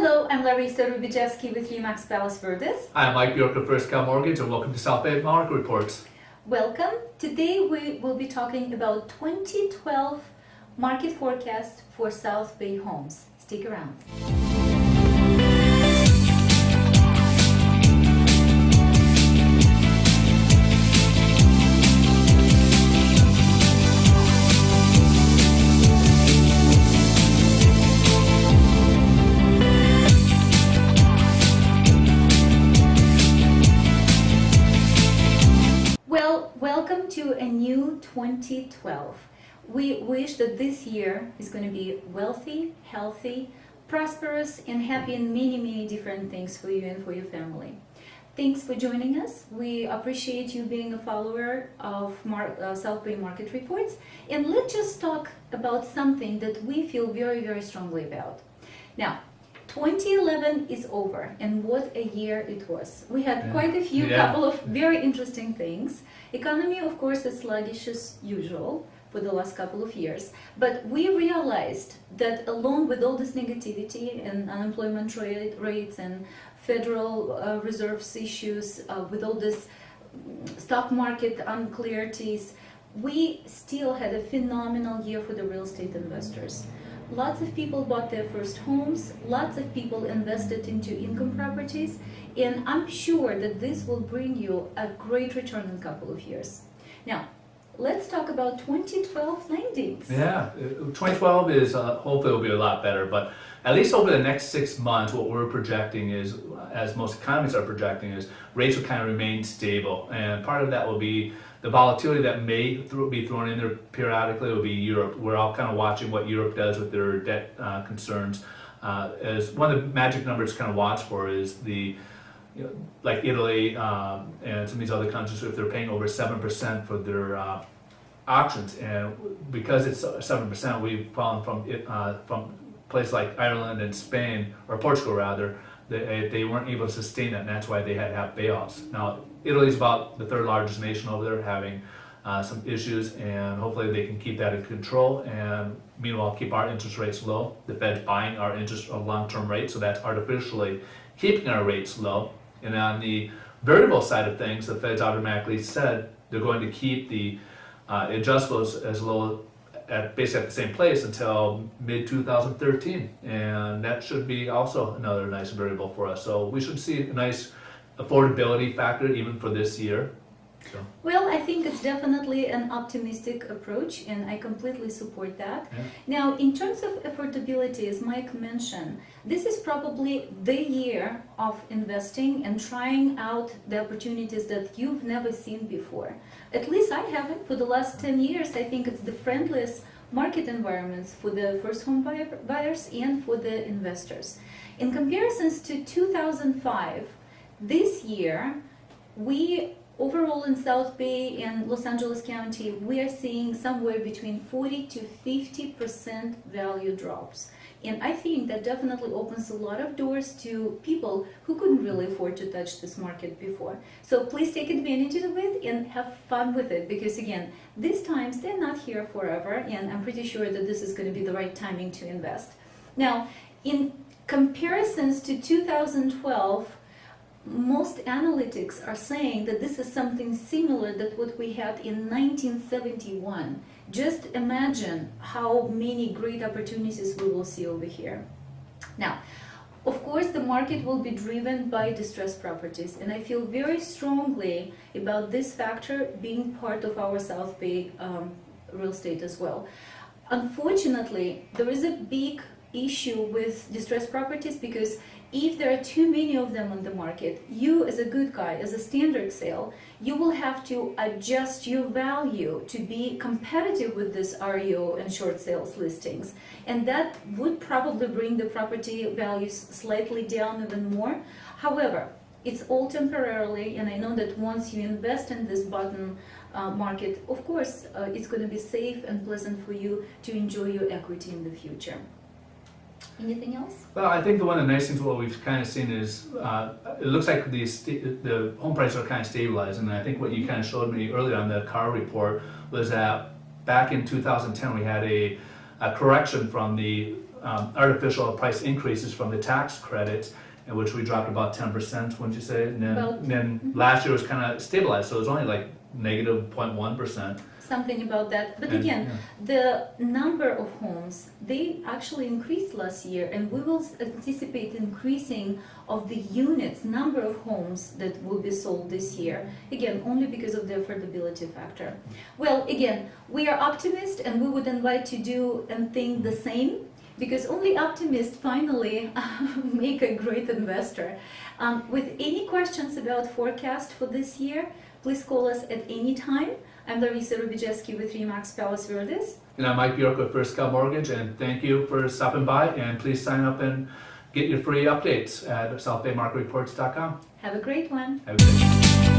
Hello, I'm Larissa Rubijevsky with Remax Palace Verdes. I'm Mike Bjork of First Cal Mortgage, and welcome to South Bay Market Reports. Welcome. Today we will be talking about 2012 market forecast for South Bay homes. Stick around. Welcome to a new 2012. We wish that this year is going to be wealthy, healthy, prosperous, and happy in many different things for you and for your family. Thanks for joining us. We appreciate you being a follower of South Bay Market Reports. And let's just talk about something that we feel very strongly about. Now, 2011 is over, and what a year it was. We had quite a few couple of very interesting things. Economy, of course, is sluggish as usual for the last couple of years, but we realized that along with all this negativity and unemployment rates and Federal Reserve's issues, with all this stock market unclarities, we still had a phenomenal year for the real estate investors. Lots of people bought their first homes, lots of people invested into income properties, and I'm sure that this will bring you a great return in a couple of years. Now, let's talk about 2012 landings. Yeah, 2012 is hopefully will be a lot better, but at least over the next 6 months, what we're projecting is, as most economists are projecting, is rates will kind of remain stable, and part of that will be the volatility that may be thrown in there periodically will be Europe. We're all kind of watching what Europe does with their debt concerns. As one of the magic numbers to kind of watch for is like Italy and some of these other countries, if they're paying over 7% for their auctions, and because it's 7%, we've fallen from places like Ireland and Spain, or Portugal rather. They weren't able to sustain that, and that's why they had to have bailouts. Now, Italy's about the third largest nation over there, having some issues, and hopefully they can keep that in control, and meanwhile keep our interest rates low. The Fed's buying our long-term rates, so that's artificially keeping our rates low. And on the variable side of things, the Fed's automatically said they're going to keep the adjustables as low basically at the same place until mid-2013, and that should be also another nice variable for us. So we should see a nice affordability factor even for this year. So. Well, I think it's definitely an optimistic approach, and I completely support that. Yeah. Now, in terms of affordability, as Mike mentioned, this is probably the year of investing and trying out the opportunities that you've never seen before. At least I haven't. For the last 10 years, I think it's the friendliest market environments for the first home buyers and for the investors. In comparisons to 2005, this year, overall in South Bay and Los Angeles County, we are seeing somewhere between 40 to 50% value drops. And I think that definitely opens a lot of doors to people who couldn't really afford to touch this market before. So please take advantage of it and have fun with it, because again, these times, they're not here forever, and I'm pretty sure that this is going to be the right timing to invest. Now, in comparisons to 2012, most analytics are saying that this is something similar to what we had in 1971. Just imagine how many great opportunities we will see over here. Now, of course, the market will be driven by distressed properties, and I feel very strongly about this factor being part of our South Bay real estate as well. Unfortunately, there is a big issue with distressed properties, because if there are too many of them on the market, you as a good guy, as a standard sale, you will have to adjust your value to be competitive with this REO and short sales listings. And that would probably bring the property values slightly down even more. However, it's all temporarily, and I know that once you invest in this bottom market, of course, it's going to be safe and pleasant for you to enjoy your equity in the future. Anything else? Well, I think one of the nice things what we've kind of seen is it looks like the home prices are kind of stabilizing. And I think what you kind of showed me earlier on the car report was that back in 2010 we had a correction from the artificial price increases from the tax credits, in which we dropped about 10%, wouldn't you say? And then last year was kind of stabilized, so it was only like negative 0.1%. Something about that. But And, again, the number of homes, they actually increased last year, and we will anticipate increasing of the units, number of homes that will be sold this year. Again, only because of the affordability factor. Well, again, we are optimists, and we would invite to do and think the same, because only optimists finally make a great investor. With any questions about forecast for this year, please call us at any time. I'm Larissa Rubijeski with RE/MAX Palos Verdes. And I'm Mike Bjork with First Scout Mortgage, and thank you for stopping by, and please sign up and get your free updates at southbaymarketreports.com. Have a great one. Have a good day.